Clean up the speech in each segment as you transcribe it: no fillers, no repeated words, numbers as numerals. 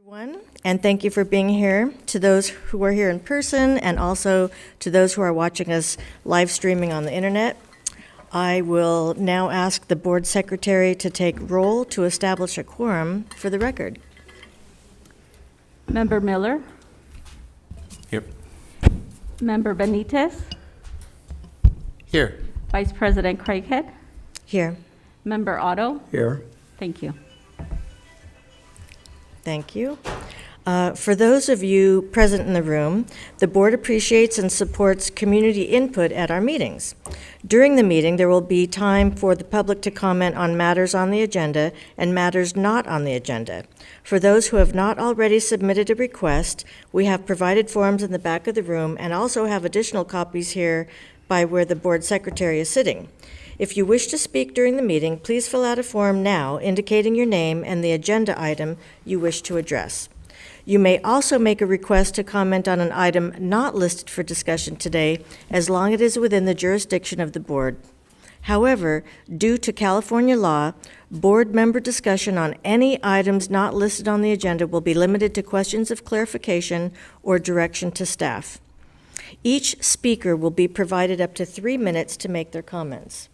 Everyone, and thank you for being here. To those who are here in person and also to those who are watching us live streaming on the internet, I will now ask the board secretary to take roll to establish a quorum for the record. Member Miller, Here. Member Benitez, Here. Vice President Craighead, Here. Member Otto. Here. Thank you. Thank you. For those of you present in the room, the board appreciates and supports community input at our meetings. During the meeting, there will be time for the public to comment on matters on the agenda and matters not on the agenda. For those who have not already submitted a request, we have provided forms in the back of the room and also have additional copies here by where the board secretary is sitting. If you wish to speak during the meeting, please fill out a form now indicating your name and the agenda item you wish to address. You may also make a request to comment on an item not listed for discussion today, as long as it is within the jurisdiction of the board. However, due to California law, board member discussion on any items not listed on the agenda will be limited to questions of clarification or direction to staff. Each speaker will be provided up to 3 minutes to make their comments.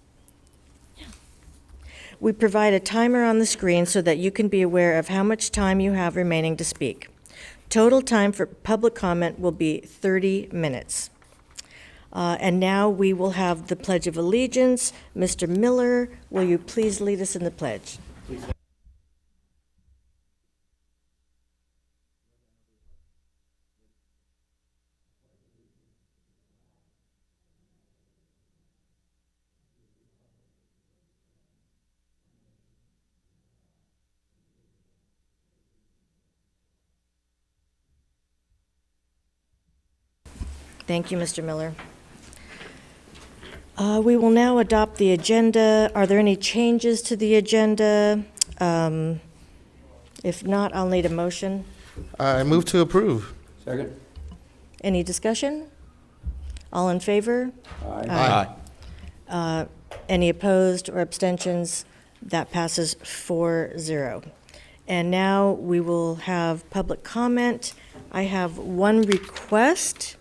We provide a timer on the screen so that you can be aware of how much time you have remaining to speak. Total time for public comment will be 30 minutes. And now we will have the Pledge of Allegiance. Mr. Miller, will you please lead us in the pledge? Thank you, Mr. Miller. We will now adopt the agenda. Are there any changes to the agenda? If not, I'll need a motion. I move to approve. Second. Any discussion? All in favor? Aye. Any opposed or abstentions? That passes 4-0. And now we will have public comment. I have one request,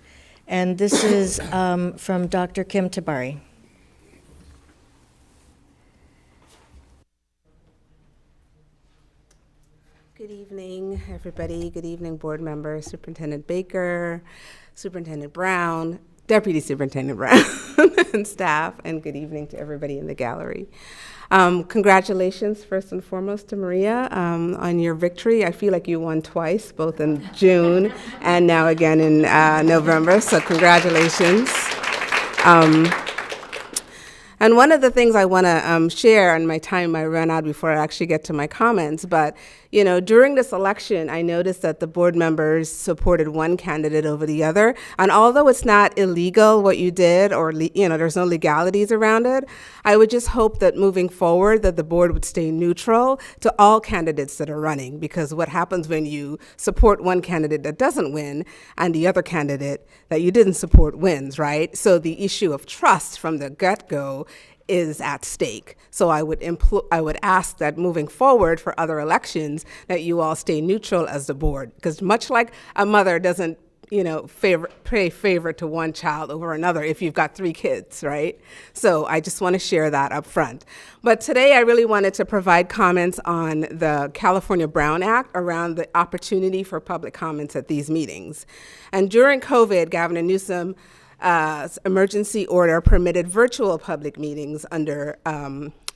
and this is from Dr. Kim Tabari. Good evening, everybody. Good evening, board members, Superintendent Baker, Superintendent Brown, Deputy Superintendent Brown, and staff, and good evening to everybody in the gallery. Congratulations, first and foremost, to Maria on your victory. I feel like you won twice, both in June and now again in November, so congratulations. And one of the things I want to share, and my time might run out before I actually get to my comments, but you know, during this election, I noticed that the board members supported one candidate over the other. And although it's not illegal what you did, or there's no legalities around it, I would just hope that moving forward that the board would stay neutral to all candidates that are running, because what happens when you support one candidate that doesn't win and the other candidate that you didn't support wins, right? So the issue of trust from the get-go is at stake. So I would ask that moving forward for other elections that you all stay neutral as the board, because much like a mother doesn't pay favor to one child over another if you've got 3 kids, right? So I just want to share that up front. But today I really wanted to provide comments on the California Brown Act around the opportunity for public comments at these meetings. And during COVID, Governor Newsom emergency order permitted virtual public meetings under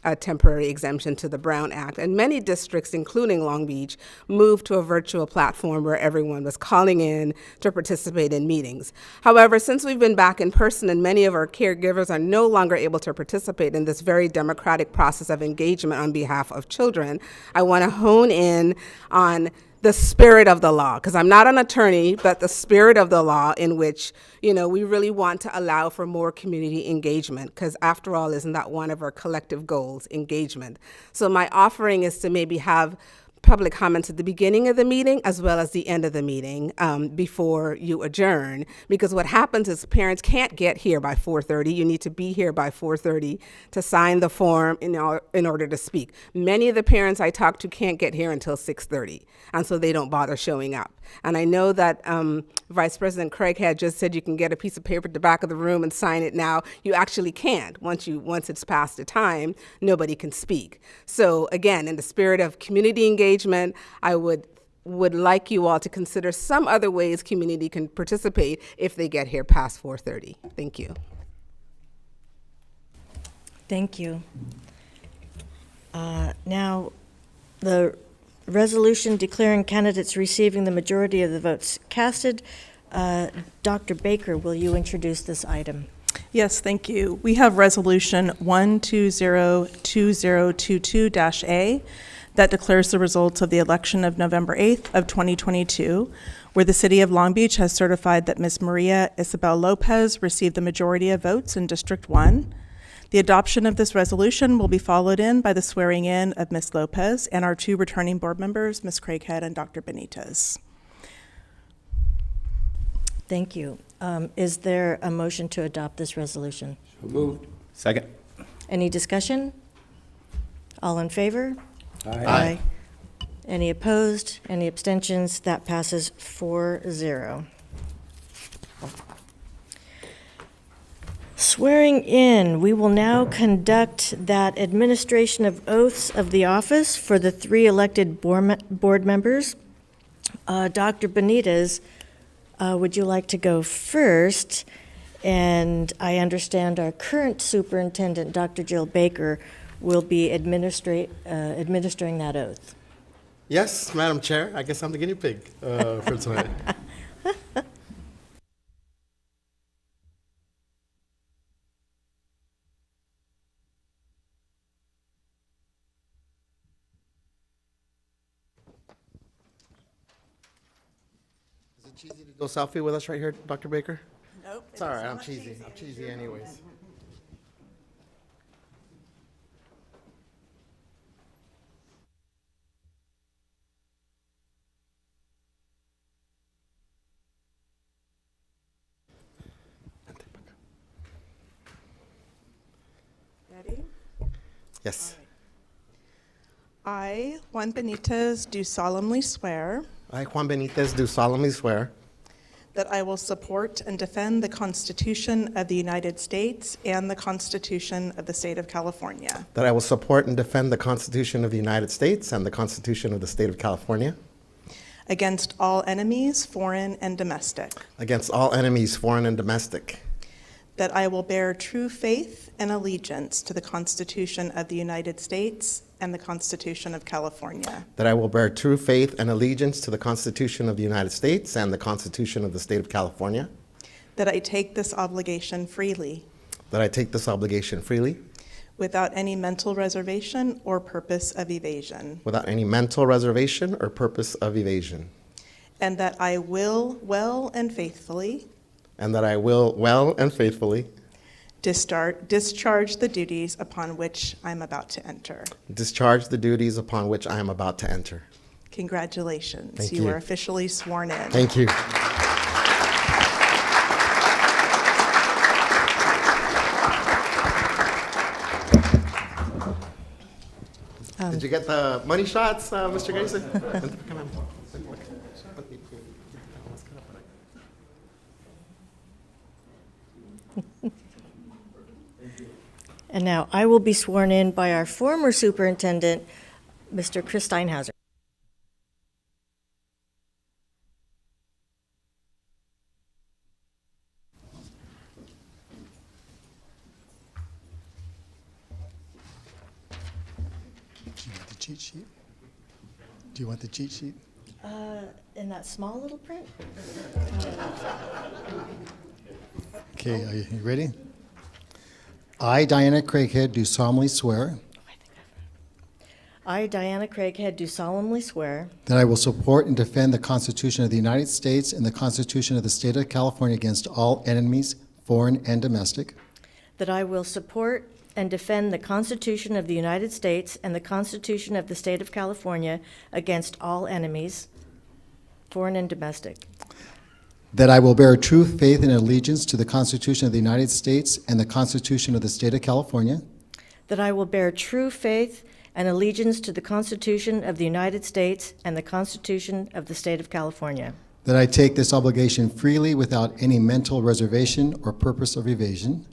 a temporary exemption to the Brown Act. And many districts, including Long Beach, moved to a virtual platform where everyone was calling in to participate in meetings. However, since we've been back in person and many of our caregivers are no longer able to participate in this very democratic process of engagement on behalf of children, I want to hone in on the spirit of the law, because I'm not an attorney, but the spirit of the law in which, we really want to allow for more community engagement, because after all, isn't that one of our collective goals, engagement? So my offering is to maybe have public comments at the beginning of the meeting as well as the end of the meeting before you adjourn. Because what happens is parents can't get here by 4:30. You need to be here by 4:30 to sign the form in order to speak. Many of the parents I talk to can't get here until 6:30, and so they don't bother showing up. And I know that Vice President Craig had just said you can get a piece of paper at the back of the room and sign it now. You actually can't. Once it's past the time, nobody can speak. So again, in the spirit of community engagement, I would like you all to consider some other ways community can participate if they get here past 4:30. Thank you. Thank you. Now, the resolution declaring candidates receiving the majority of the votes casted. Dr. Baker, will you introduce this item? Yes, thank you. We have Resolution 1202022-A that declares the results of the election of November 8th of 2022, where the City of Long Beach has certified that Ms. Maria Isabel Lopez received the majority of votes in District 1. The adoption of this resolution will be followed in by the swearing in of Ms. Lopez and our two returning board members, Ms. Craighead and Dr. Benitez. Thank you. Is there a motion to adopt this resolution? So moved. Second. Any discussion? All in favor? Aye. Any opposed? Any abstentions? That passes 4-0. Swearing in, we will now conduct that administration of oaths of the office for the 3 elected board members. Dr. Benitez, would you like to go first? And I understand our current superintendent, Dr. Jill Baker, will be administering that oath. Yes, Madam Chair. I guess I'm the guinea pig for tonight. Is it cheesy to go selfie with us right here, Dr. Baker? Nope. It's all right. I'm cheesy. I'm cheesy anyways. Ready? Yes. I, Juan Benitez, do solemnly swear I, Juan Benitez, do solemnly swear that I will support and defend the Constitution of the United States and the Constitution of the State of California that I will support and defend the Constitution of the United States and the Constitution of the State of California against all enemies, foreign and domestic, against all enemies, foreign and domestic, that I will bear true faith and allegiance to the Constitution of the United States and the Constitution of California, that I will bear true faith and allegiance to the Constitution of the United States and the Constitution of the State of California, that I take this obligation freely that I take this obligation freely without any mental reservation or purpose of evasion, without any mental reservation or purpose of evasion, and that I will well and faithfully and that I will well and faithfully discharge the duties upon which I'm about to enter. discharge the duties upon which I am about to enter. Congratulations. Thank You you. are officially sworn in. Thank you. Did you get the money shots, Mr. Gacy? And now I will be sworn in by our former superintendent, Mr. Chris Steinhauser. Do you want the cheat sheet? Do you want the cheat sheet? In that small little print? Okay, are you ready? I, Diana Craighead, do solemnly swear I, Diana Craighead, do solemnly swear that I will support and defend the Constitution of the United States and the Constitution of the State of California against all enemies, foreign and domestic, that I will support and defend the Constitution of the United States and the Constitution of the State of California against all enemies, foreign and domestic, that I will bear true faith and allegiance to the Constitution of the United States and the Constitution of the State of California, that I will bear true faith and allegiance to the Constitution of the United States and the Constitution of the State of California, that I take this obligation freely without any mental reservation or purpose of evasion,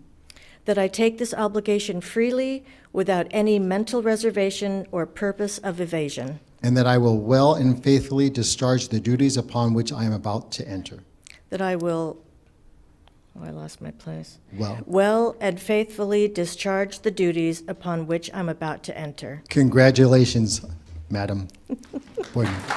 that I take this obligation freely without any mental reservation or purpose of evasion, and that I will well and faithfully discharge the duties upon which I am about to enter. that I will, oh, I lost my place. Well, Well and faithfully discharge the duties upon which I'm about to enter. congratulations, Madam Board Member.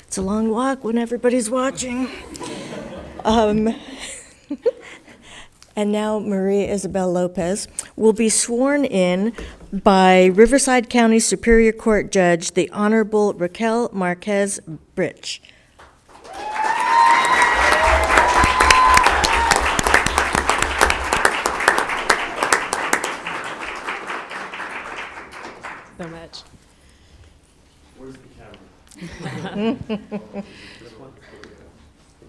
It's a long walk when everybody's watching. And now Maria Isabel Lopez will be sworn in by Riverside County Superior Court Judge, the Honorable Raquel Marquez Britch. So much.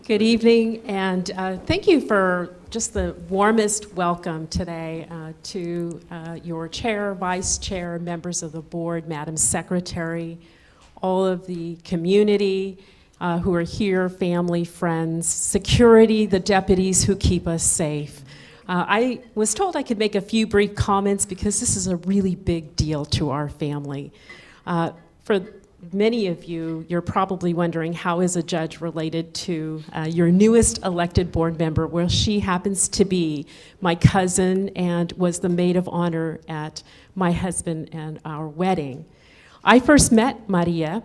Good evening, and thank you for just the warmest welcome today to your chair, vice chair, members of the board, Madam Secretary, all of the community who are here, family, friends, security, the deputies who keep us safe. I was told I could make a few brief comments because this is a really big deal to our family. For many of you, you're probably wondering, how is a judge related to your newest elected board member? Well, she happens to be my cousin and was the maid of honor at my husband and our wedding. I first met Maria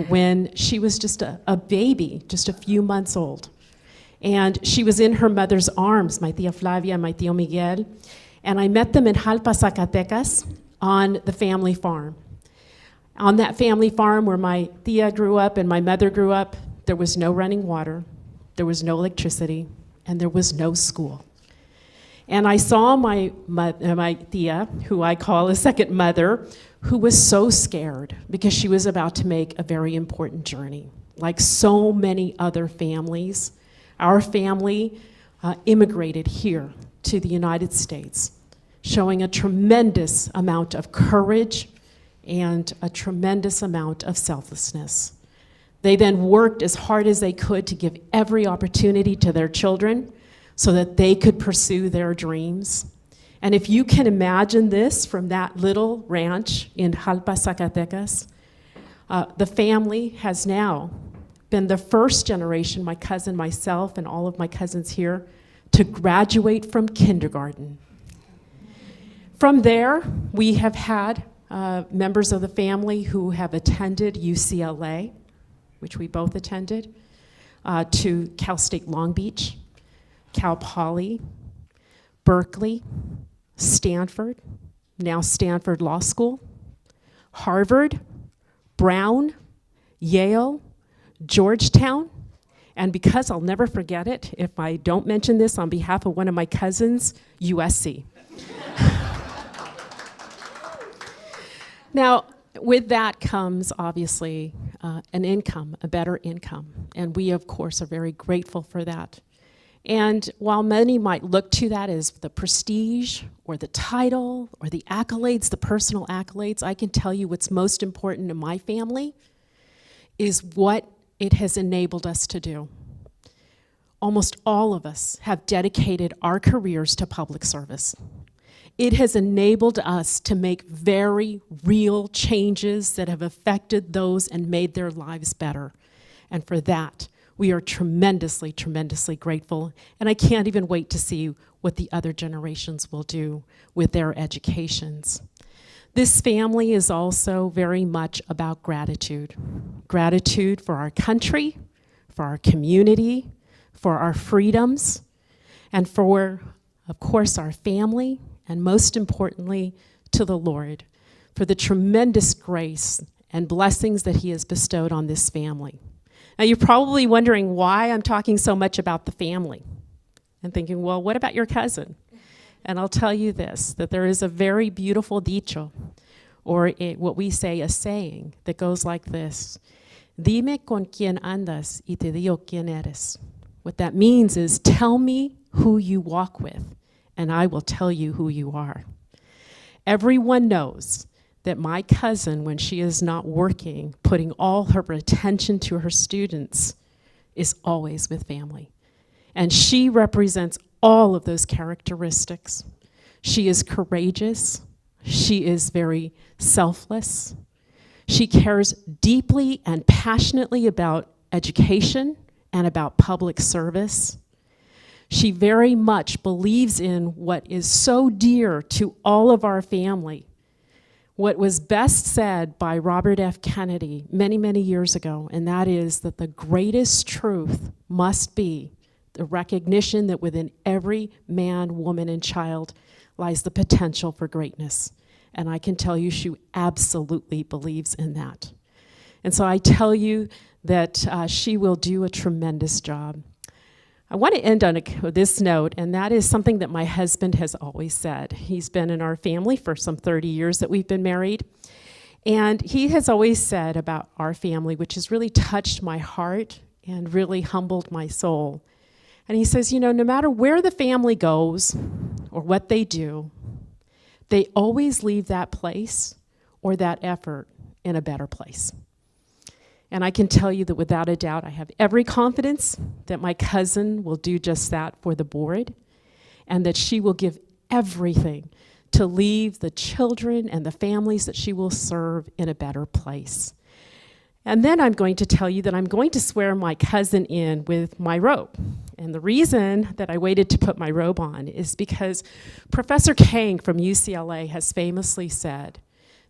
when she was just a baby, just a few months old. And she was in her mother's arms, my tia Flavia and my tío Miguel. And I met them in Jalpa, Zacatecas on the family farm. On that family farm where my tia grew up and my mother grew up, there was no running water, there was no electricity, and there was no school. And I saw my tia, who I call a second mother, who was so scared because she was about to make a very important journey. Like so many other families, our family immigrated here to the United States, showing a tremendous amount of courage and a tremendous amount of selflessness. They then worked as hard as they could to give every opportunity to their children so that they could pursue their dreams. And if you can imagine this from that little ranch in Jalpa, Zacatecas, the family has now been the first generation, my cousin, myself, and all of my cousins here, to graduate from kindergarten. From there, we have had members of the family who have attended UCLA, which we both attended, to Cal State Long Beach, Cal Poly, Berkeley, Stanford, now Stanford Law School, Harvard, Brown, Yale, Georgetown, and because I'll never forget it if I don't mention this on behalf of one of my cousins, USC. Now, with that comes obviously an income, a better income, and we of course are very grateful for that. And while many might look to that as the prestige or the title or the accolades, the personal accolades, I can tell you what's most important to my family is what it has enabled us to do. Almost all of us have dedicated our careers to public service. It has enabled us to make very real changes that have affected those and made their lives better. And for that, We are tremendously, tremendously grateful, and I can't even wait to see what the other generations will do with their educations. This family is also very much about gratitude. Gratitude for our country, for our community, for our freedoms, and for, of course, our family, and most importantly, to the Lord, for the tremendous grace and blessings that He has bestowed on this family. Now, you're probably wondering why I'm talking so much about the family and thinking, well, what about your cousin? And I'll tell you this, that there is a very beautiful dicho, or what we say, a saying, that goes like this: Dime con quién andas y te digo quién eres. What that means is, tell me who you walk with, and I will tell you who you are. Everyone knows that my cousin, when she is not working, putting all her attention to her students, is always with family. And she represents all of those characteristics. She is courageous. She is very selfless. She cares deeply and passionately about education and about public service. She very much believes in what is so dear to all of our family. What was best said by Robert F. Kennedy many, many years ago, and that is that the greatest truth must be the recognition that within every man, woman, and child lies the potential for greatness. And I can tell you she absolutely believes in that. And so I tell you that she will do a tremendous job. I want to end on this note, and that is something that my husband has always said. He's been in our family for some 30 years that we've been married, and he has always said about our family, which has really touched my heart and really humbled my soul. And he says, you know, no matter where the family goes or what they do, they always leave that place or that effort in a better place. And I can tell you that without a doubt, I have every confidence that my cousin will do just that for the board, and that she will give everything to leave the children and the families that she will serve in a better place. And then I'm going to tell you that I'm going to swear my cousin in with my robe. And the reason that I waited to put my robe on is because Professor Kang from UCLA has famously said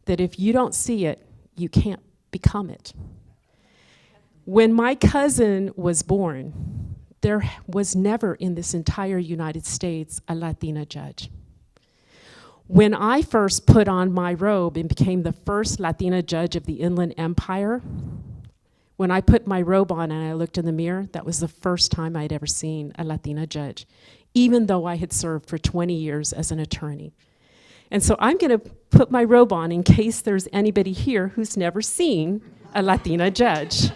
that if you don't see it, you can't become it. When my cousin was born, there was never in this entire United States a Latina judge. When I first put on my robe and became the first Latina judge of the Inland Empire, when I put my robe on and I looked in the mirror, that was the first time I'd ever seen a Latina judge, even though I had served for 20 years as an attorney. And so I'm going to put my robe on in case there's anybody here who's never seen a Latina judge.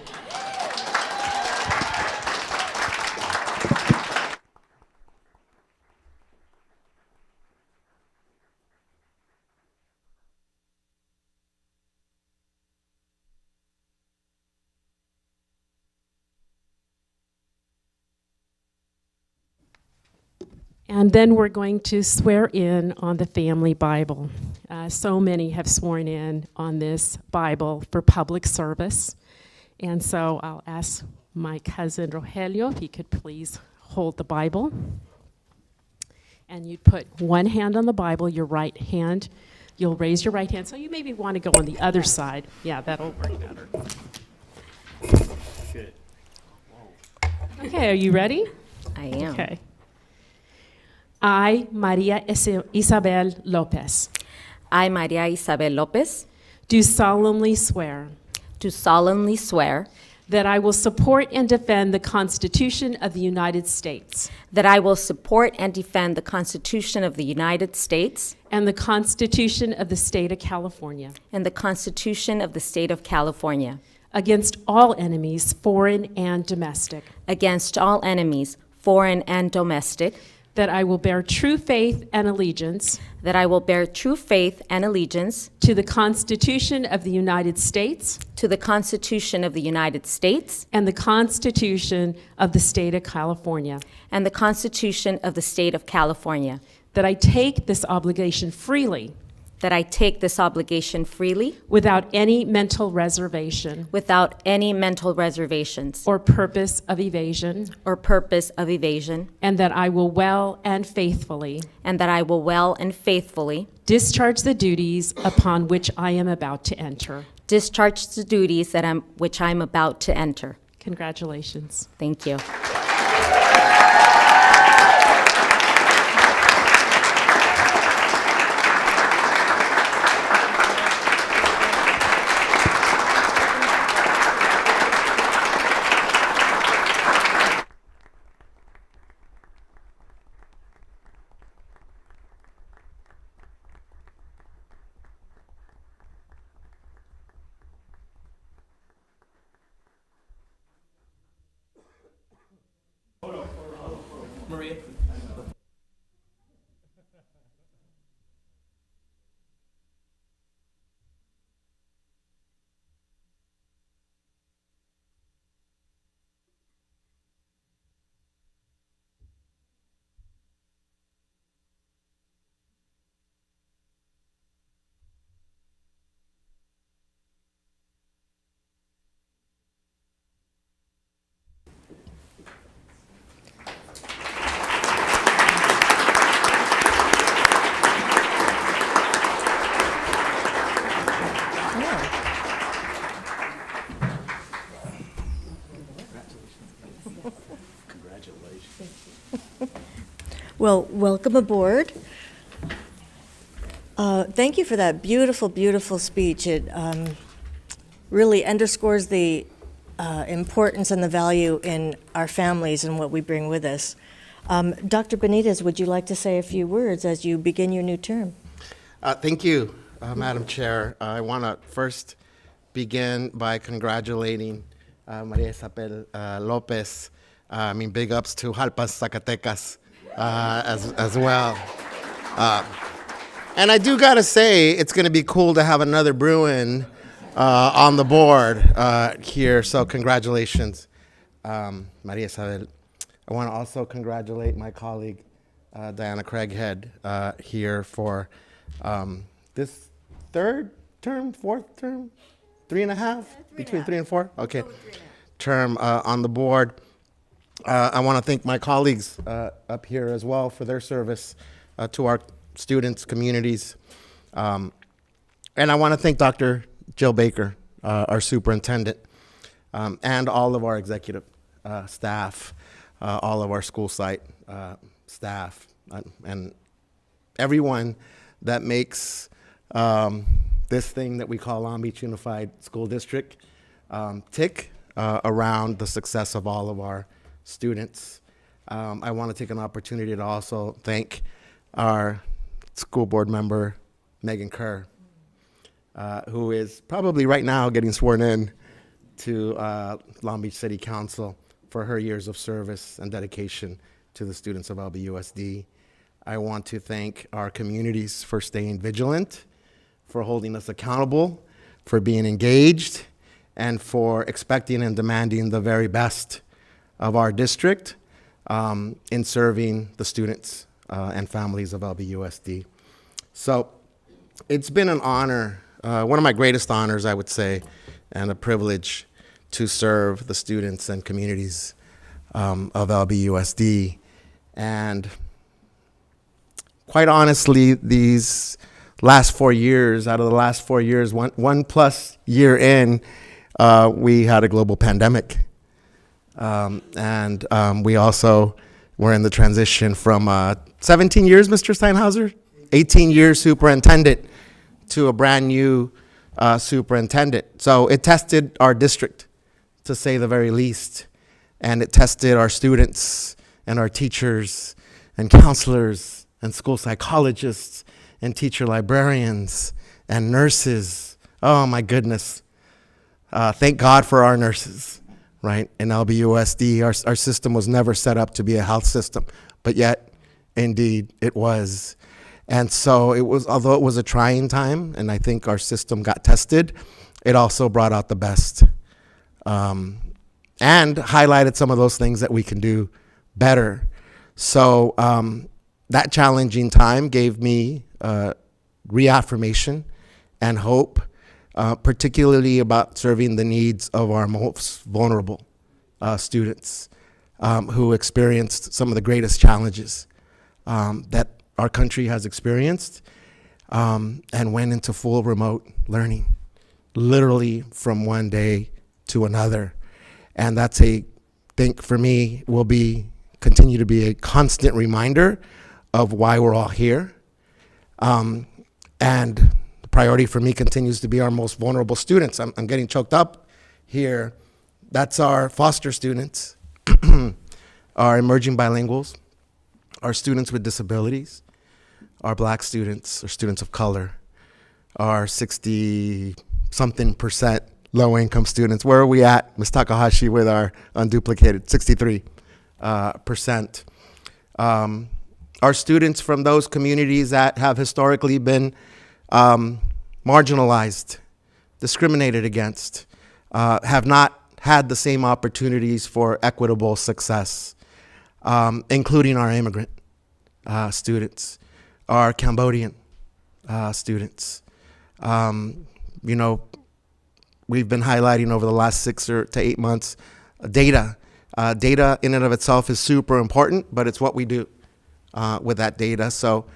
And then we're going to swear in on the family Bible. So many have sworn in on this Bible for public service. And so I'll ask my cousin Rogelio if he could please hold the Bible. And you'd put one hand on the Bible, your right hand. You'll raise your right hand. So you maybe want to go on the other side. Yeah, that'll work better. Good. Okay, are you ready? I am. Okay. I, Maria Isabel Lopez, I, Maria Isabel Lopez, do solemnly swear do solemnly swear that I will support and defend the Constitution of the United States that I will support and defend the Constitution of the United States and the Constitution of the State of California and the Constitution of the State of California against all enemies, foreign and domestic, against all enemies, foreign and domestic, that I will bear true faith and allegiance that I will bear true faith and allegiance to the Constitution of the United States to the Constitution of the United States and the Constitution of the State of California, and the Constitution of the State of California, that I take this obligation freely that I take this obligation freely without any mental reservation without any mental reservations or purpose of evasion, or purpose of evasion, and that I will well and faithfully and that I will well and faithfully discharge the duties upon which I am about to enter. discharge the duties which I'm about to enter. Congratulations. Thank you. Well, welcome aboard. Thank you for that beautiful, beautiful speech. It really underscores the importance and the value in our families and what we bring with us. Dr. Benitez, would you like to say a few words as you begin your new term? Thank you, Madam Chair. I want to first begin by congratulating Maria Isabel Lopez. Big ups to Jalpas, Zacatecas as well. And I do got to say, it's going to be cool to have another Bruin on the board here. So congratulations, Maria Isabel. I want to also congratulate my colleague, Diana Craighead, here for this third term, fourth term, 3.5, between 3 and 4? Okay, term on the board. I want to thank my colleagues up here as well for their service to our students, communities. And I want to thank Dr. Jill Baker, our superintendent, and all of our executive staff, all of our school site staff, and everyone that makes this thing that we call Long Beach Unified School District tick around the success of all of our students. I want to take an opportunity to also thank our school board member, Megan Kerr, who is probably right now getting sworn in to Long Beach City Council for her years of service and dedication to the students of LBUSD. I want to thank our communities for staying vigilant, for holding us accountable, for being engaged, and for expecting and demanding the very best of our district in serving the students and families of LBUSD. So it's been an honor, one of my greatest honors, I would say, and a privilege to serve the students and communities of LBUSD. And quite honestly, these last 4 years, out of the last 4 years, one plus year in, we had a global pandemic. And we also were in the transition from 17 years, Mr. Steinhauser, 18 years superintendent to a brand new superintendent. So it tested our district, to say the very least. And it tested our students and our teachers and counselors and school psychologists and teacher librarians and nurses. Oh my goodness. Thank God for our nurses, right? In LBUSD, our system was never set up to be a health system, but yet, indeed, it was. And so it was, although it was a trying time, and I think our system got tested, it also brought out the best and highlighted some of those things that we can do better. So that challenging time gave me reaffirmation and hope, particularly about serving the needs of our most vulnerable students who experienced some of the greatest challenges that our country has experienced and went into full remote learning, literally from one day to another. And that's think for me, will continue to be a constant reminder of why we're all here. And the priority for me continues to be our most vulnerable students. I'm getting choked up here. That's our foster students, our emerging bilinguals, our students with disabilities, our Black students, or students of color, our 60-something% low-income students. Where are we at, Ms. Takahashi, with our unduplicated 63%? Our students from those communities that have historically been marginalized, discriminated against, have not had the same opportunities for equitable success, including our immigrant students, our Cambodian students. You know, we've been highlighting over the last 6 to 8 months data. Data in and of itself is super important, but it's what we do with that data. So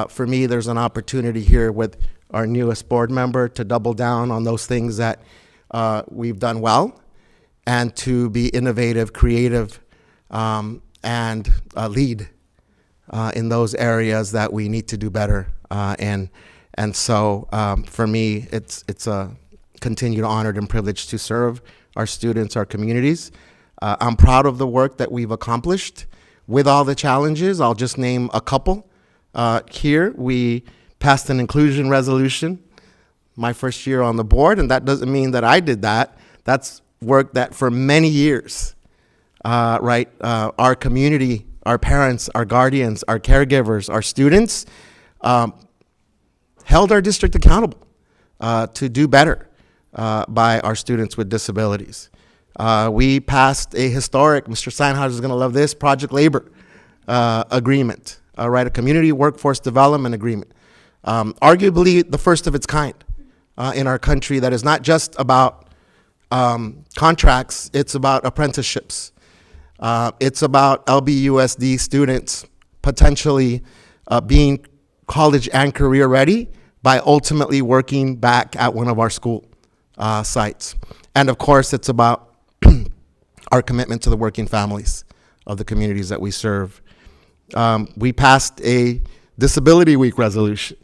for me, there's an opportunity here with our newest board member to double down on those things that we've done well, and to be innovative, creative, and lead in those areas that we need to do better. And so for me, it's a continued honor and privilege to serve our students, our communities. I'm proud of the work that we've accomplished with all the challenges. I'll just name a couple. Here, we passed an inclusion resolution my first year on the board, and that doesn't mean that I did that. That's work that for many years, our community, our parents, our guardians, our caregivers, our students held our district accountable to do better by our students with disabilities. We passed a historic, Mr. Steinhauser is going to love this, Project Labor agreement, a community workforce development agreement. Arguably the first of its kind in our country, that is not just about contracts, it's about apprenticeships. It's about LBUSD students potentially being college and career ready by ultimately working back at one of our school sites. And of course, it's about our commitment to the working families of the communities that we serve. We passed a Disability Week resolution,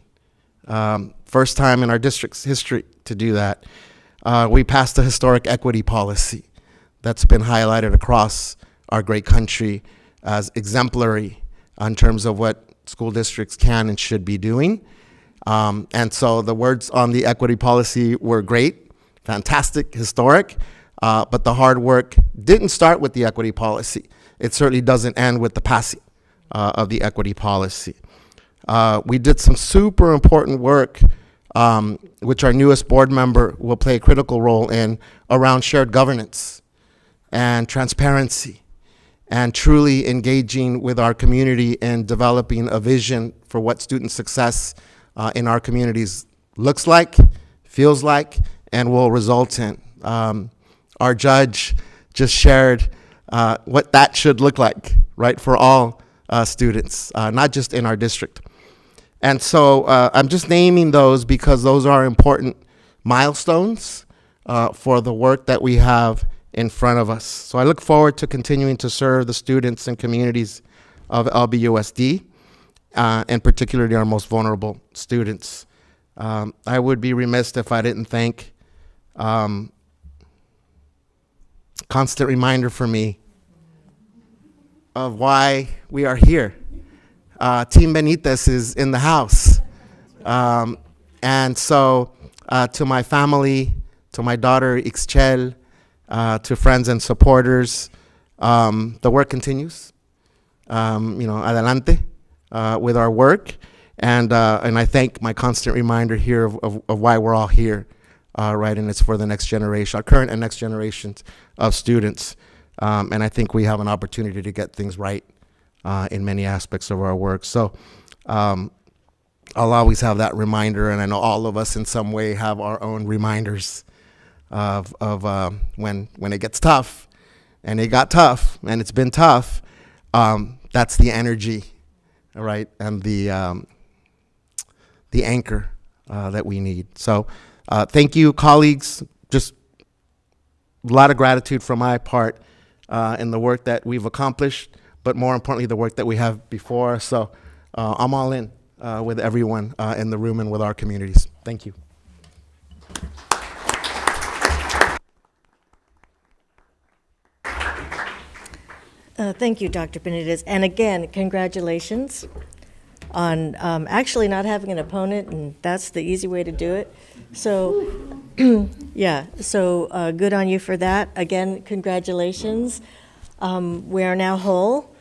first time in our district's history to do that. We passed a historic equity policy that's been highlighted across our great country as exemplary in terms of what school districts can and should be doing. And so the words on the equity policy were great, fantastic, historic, but the hard work didn't start with the equity policy. It certainly doesn't end with the passing of the equity policy. We did some super important work, which our newest board member will play a critical role in, around shared governance and transparency, and truly engaging with our community in developing a vision for what student success in our communities looks like, feels like, and will result in. Our judge just shared what that should look like, right, for all students, not just in our district. And so I'm just naming those because those are important milestones for the work that we have in front of us. So I look forward to continuing to serve the students and communities of LBUSD, and particularly our most vulnerable students. I would be remiss if I didn't thank constant reminder for me of why we are here. Team Benitez is in the house. And so to my family, to my daughter Ixchel, to friends and supporters, the work continues. Adelante with our work. And I thank my constant reminder here of why we're all here, right? And it's for the next generation, our current and next generations of students. And I think we have an opportunity to get things right in many aspects of our work. So I'll always have that reminder, and I know all of us in some way have our own reminders of when it gets tough, and it got tough, and it's been tough. That's the energy, all right, and the anchor that we need. So thank you, colleagues. Just a lot of gratitude from my part in the work that we've accomplished, but more importantly, the work that we have before us. So I'm all in with everyone in the room and with our communities. Thank you. Thank you, Dr. Benitez. And again, congratulations on actually not having an opponent, and that's the easy way to do it. So, yeah, so good on you for that. Again, congratulations. We are now whole.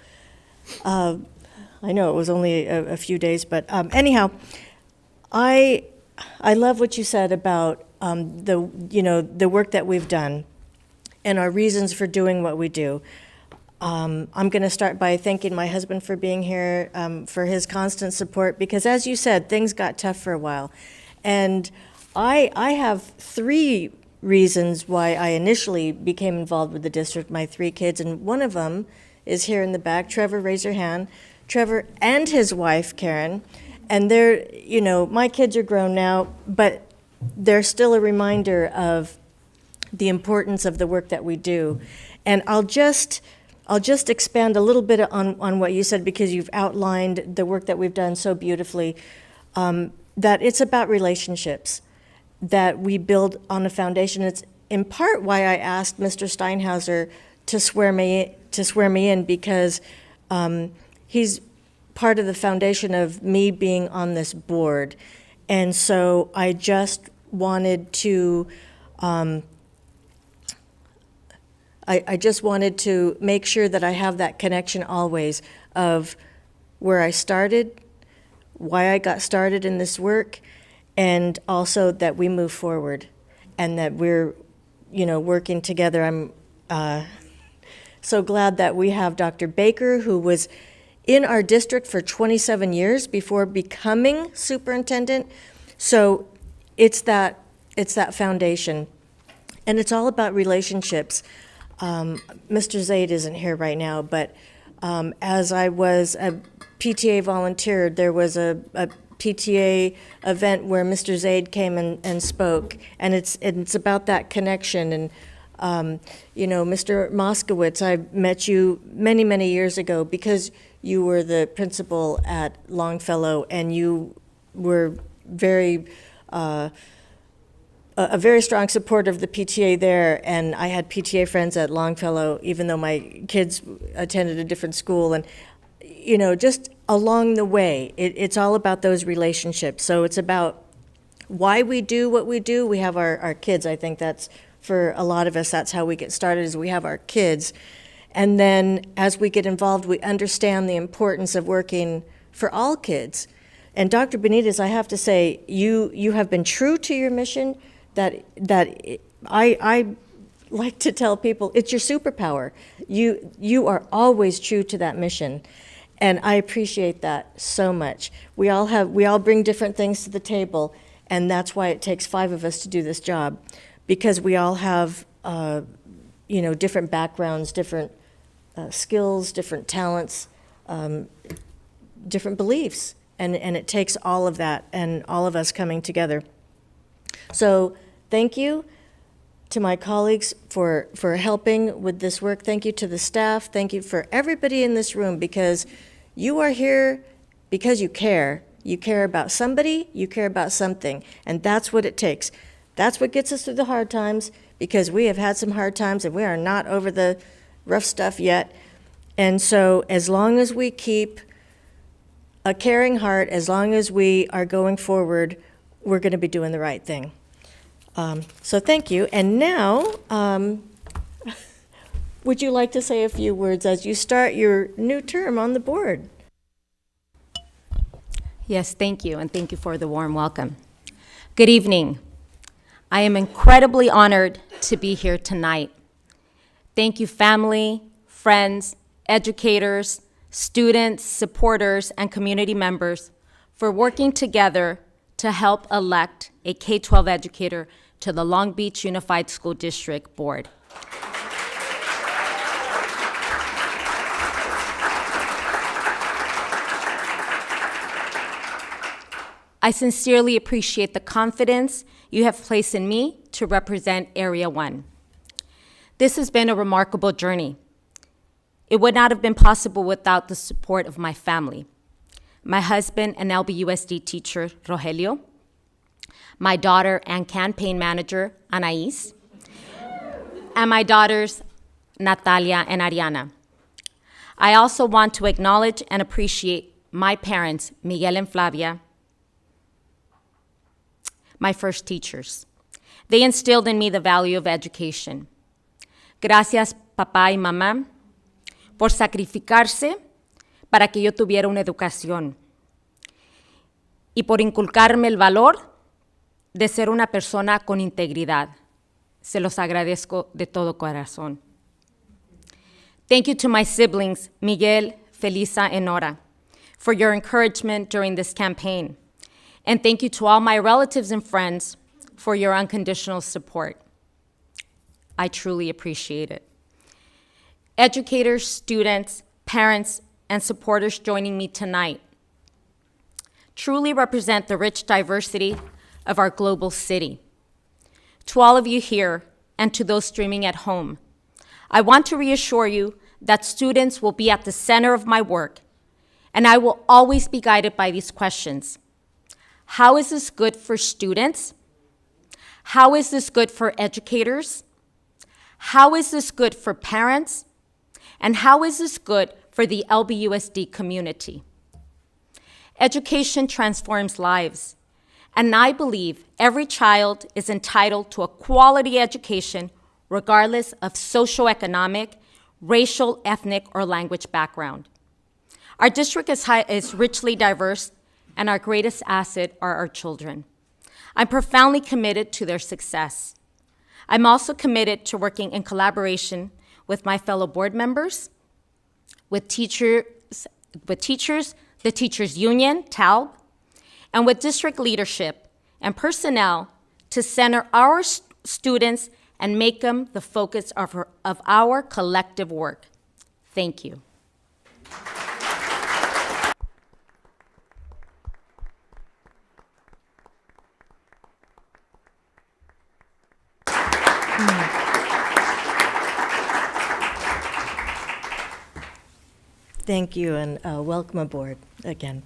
I know it was only a few days, but anyhow, I love what you said about the work that we've done and our reasons for doing what we do. I'm going to start by thanking my husband for being here, for his constant support, because as you said, things got tough for a while. And I have 3 reasons why I initially became involved with the district, my 3 kids, and one of them is here in the back. Trevor, raise your hand. Trevor and his wife, Karen, and they're, my kids are grown now, but they're still a reminder of the importance of the work that we do. And I'll just expand a little bit on what you said, because you've outlined the work that we've done so beautifully, that it's about relationships, that we build on a foundation. It's in part why I asked Mr. Steinhauser to swear me in, because he's part of the foundation of me being on this board. And so I just wanted to I just wanted to make sure that I have that connection always of where I started, why I got started in this work, and also that we move forward and that we're, working together. I'm so glad that we have Dr. Baker, who was in our district for 27 years before becoming superintendent. So it's that foundation, and it's all about relationships. Mr. Zaid isn't here right now, but as I was a PTA volunteer, there was a PTA event where Mr. Zaid came and spoke, and it's about that connection. And Mr. Moskowitz, I met you many, many years ago because you were the principal at Longfellow, and you were a very strong supporter of the PTA there, and I had PTA friends at Longfellow, even though my kids attended a different school. And, just along the way, it's all about those relationships. So it's about why we do what we do. We have our kids. I think that's, for a lot of us, that's how we get started, is we have our kids. And then as we get involved, we understand the importance of working for all kids. And Dr. Benitez, I have to say, you have been true to your mission. That I like to tell people, it's your superpower. You are always true to that mission, and I appreciate that so much. We all bring different things to the table, and that's why it takes 5 of us to do this job, because we all have different backgrounds, different skills, different talents, different beliefs, and it takes all of that and all of us coming together. So thank you to my colleagues for helping with this work. Thank you to the staff. Thank you for everybody in this room, because you are here because you care. You care about somebody, you care about something, and that's what it takes. That's what gets us through the hard times, because we have had some hard times and we are not over the rough stuff yet. And so as long as we keep a caring heart, as long as we are going forward, we're going to be doing the right thing. So thank you. And now, would you like to say a few words as you start your new term on the board? Yes, thank you, and thank you for the warm welcome. Good evening. I am incredibly honored to be here tonight. Thank you, family, friends, educators, students, supporters, and community members for working together to help elect a K-12 educator to the Long Beach Unified School District Board. I sincerely appreciate the confidence you have placed in me to represent Area 1. This has been a remarkable journey. It would not have been possible without the support of my family, my husband and LBUSD teacher, Rogelio, my daughter and campaign manager, Anais, and my daughters, Natalia and Ariana. I also want to acknowledge and appreciate my parents, Miguel and Flavia, my first teachers. They instilled in me the value of education. Gracias, papá y mamá, por sacrificarse para que yo tuviera una educación y por inculcarme el valor de ser una persona con integridad. Se los agradezco de todo corazón. Thank you to my siblings, Miguel, Felisa, and Nora, for your encouragement during this campaign. And thank you to all my relatives and friends for your unconditional support. I truly appreciate it. Educators, students, parents, and supporters joining me tonight truly represent the rich diversity of our global city. To all of you here and to those streaming at home, I want to reassure you that students will be at the center of my work, and I will always be guided by these questions. How is this good for students? How is this good for educators? How is this good for parents? And how is this good for the LBUSD community? Education transforms lives, and I believe every child is entitled to a quality education regardless of socioeconomic, racial, ethnic, or language background. Our district is richly diverse, and our greatest asset are our children. I'm profoundly committed to their success. I'm also committed to working in collaboration with my fellow board members, with teachers, the Teachers Union, TALB, and with district leadership and personnel to center our students and make them the focus of our collective work. Thank you. Thank you, and welcome aboard again.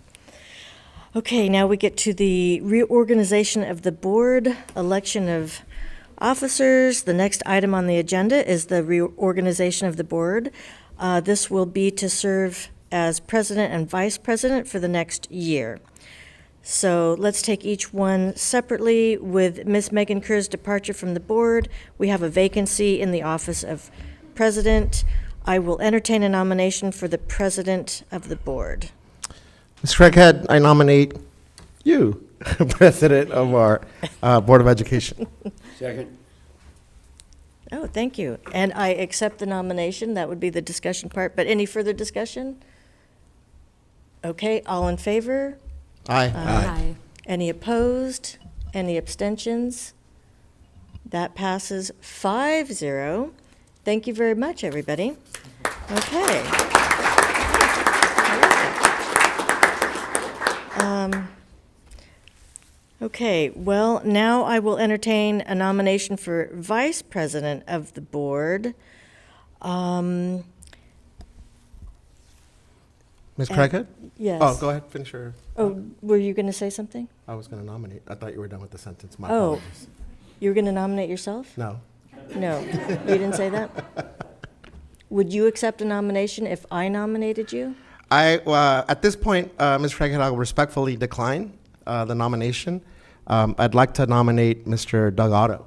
Okay, now we get to the reorganization of the board, election of officers. The next item on the agenda is the reorganization of the board. This will be to serve as president and vice president for the next year. So let's take each one separately. With Ms. Megan Kerr's departure from the board, we have a vacancy in the office of president. I will entertain a nomination for the president of the board. Ms. Craighead, I nominate you, president of our Board of Education. Second. Oh, thank you. And I accept the nomination. That would be the discussion part. But any further discussion? Okay, all in favor? Aye. Aye. Any opposed? Any abstentions? That passes 5-0. Thank you very much, everybody. Okay. Okay, well, now I will entertain a nomination for vice president of the board. Ms. Craighead? Yes. Oh, go ahead, finish your. Oh, were you going to say something? I was going to nominate. I thought you were done with the sentence. My Oh. apologies. You were going to nominate yourself? No. No, you didn't say that? Would you accept a nomination if I nominated you? At this point, Ms. Craighead, I will respectfully decline the nomination. I'd like to nominate Mr. Doug Otto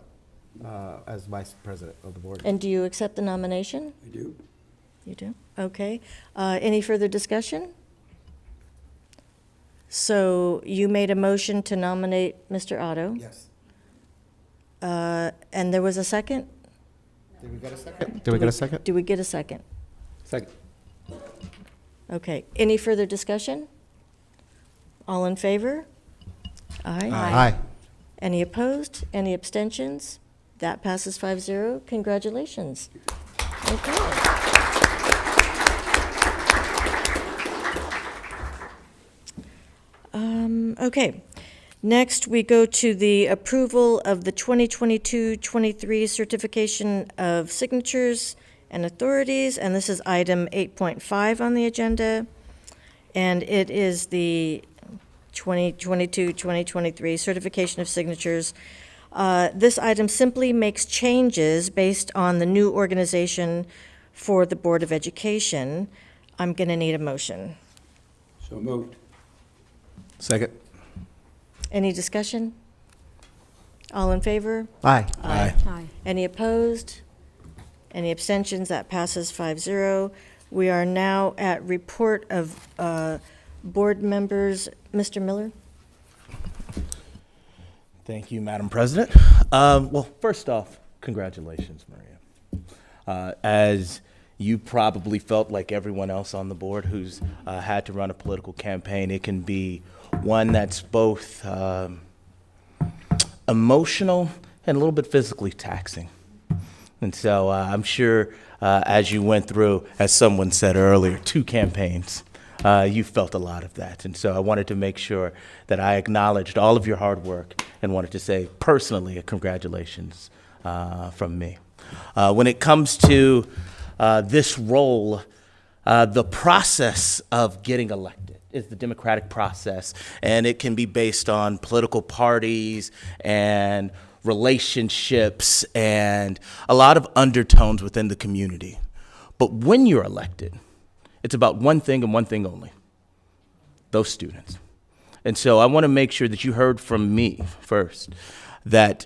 as vice president of the board. And do you accept the nomination? I do. You do? Okay. Any further discussion? So you made a motion to nominate Mr. Otto, Yes. and there was a second? Did we get a second? Did we get a second? Do we get a second? Second. Okay. Any further discussion? All in favor? Aye. Aye. Any opposed? Any abstentions? That passes 5-0. Congratulations. Okay. Okay. Next, we go to the approval of the 2022-23 certification of signatures and authorities, and this is item 8.5 on the agenda, and it is the 2022-2023 certification of signatures. This item simply makes changes based on the new organization for the Board of Education. I'm going to need a motion. So moved. Second. Any discussion? All in favor? Aye. Aye. Aye. Any opposed? Any abstentions? That passes 5-0. We are now at report of board members. Mr. Miller? Thank you, Madam President. Well, first off, congratulations, Maria. As you probably felt like everyone else on the board who's had to run a political campaign, it can be one that's both emotional and a little bit physically taxing. And so I'm sure as you went through, as someone said earlier, 2 campaigns, you felt a lot of that. And so I wanted to make sure that I acknowledged all of your hard work and wanted to say personally a congratulations from me. When it comes to this role, the process of getting elected is the democratic process, and it can be based on political parties and relationships and a lot of undertones within the community. But when you're elected, it's about one thing and one thing only: those students. And so I want to make sure that you heard from me first that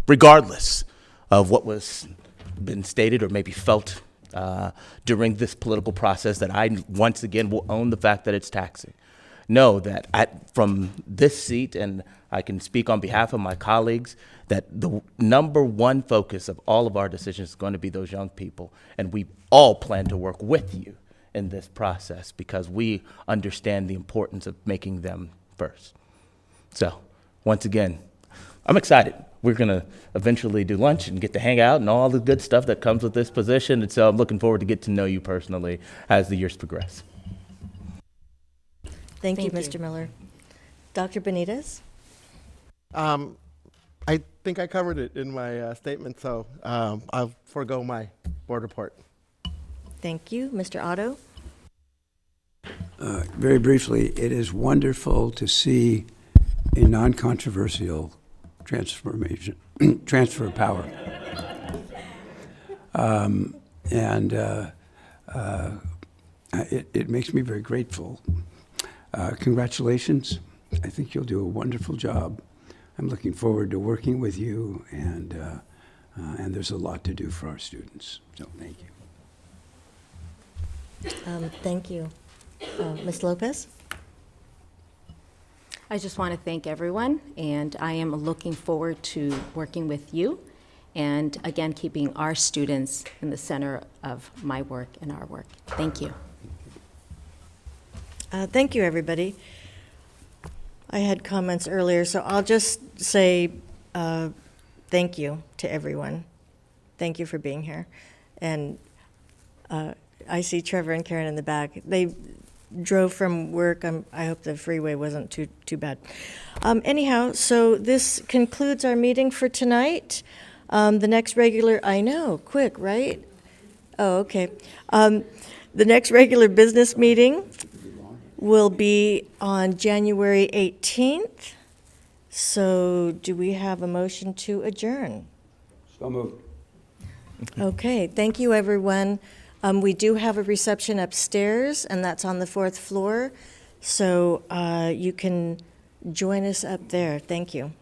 regardless of what was been stated or maybe felt during this political process, that I once again will own the fact that it's taxing. Know that from this seat, and I can speak on behalf of my colleagues, that the number one focus of all of our decisions is going to be those young people, and we all plan to work with you in this process because we understand the importance of making them first. So, once again, I'm excited. We're going to eventually do lunch and get to hang out and all the good stuff that comes with this position, and so I'm looking forward to get to know you personally as the years progress. Thank you, Thank you. Mr. Miller. Dr. Benitez? I think I covered it in my statement, so I'll forego my board report. Thank you. Mr. Otto? Very briefly, it is wonderful to see a non-controversial transformation, transfer of power. It makes me very grateful. Congratulations. I think you'll do a wonderful job. I'm looking forward to working with you, and there's a lot to do for our students. So thank you. Thank you. Ms. Lopez? I just want to thank everyone, and I am looking forward to working with you and, again, keeping our students in the center of my work and our work. Thank you. Thank you, everybody. I had comments earlier, so I'll just say thank you to everyone. Thank you for being here. And I see Trevor and Karen in the back. They drove from work. I hope the freeway wasn't too bad. Anyhow, so this concludes our meeting for tonight. The next regular, I know, quick, right? Oh, okay. The next regular business meeting will be on January 18th. So do we have a motion to adjourn? So moved. Okay, thank you, everyone. We do have a reception upstairs, and that's on the 4th floor. So you can join us up there. Thank you.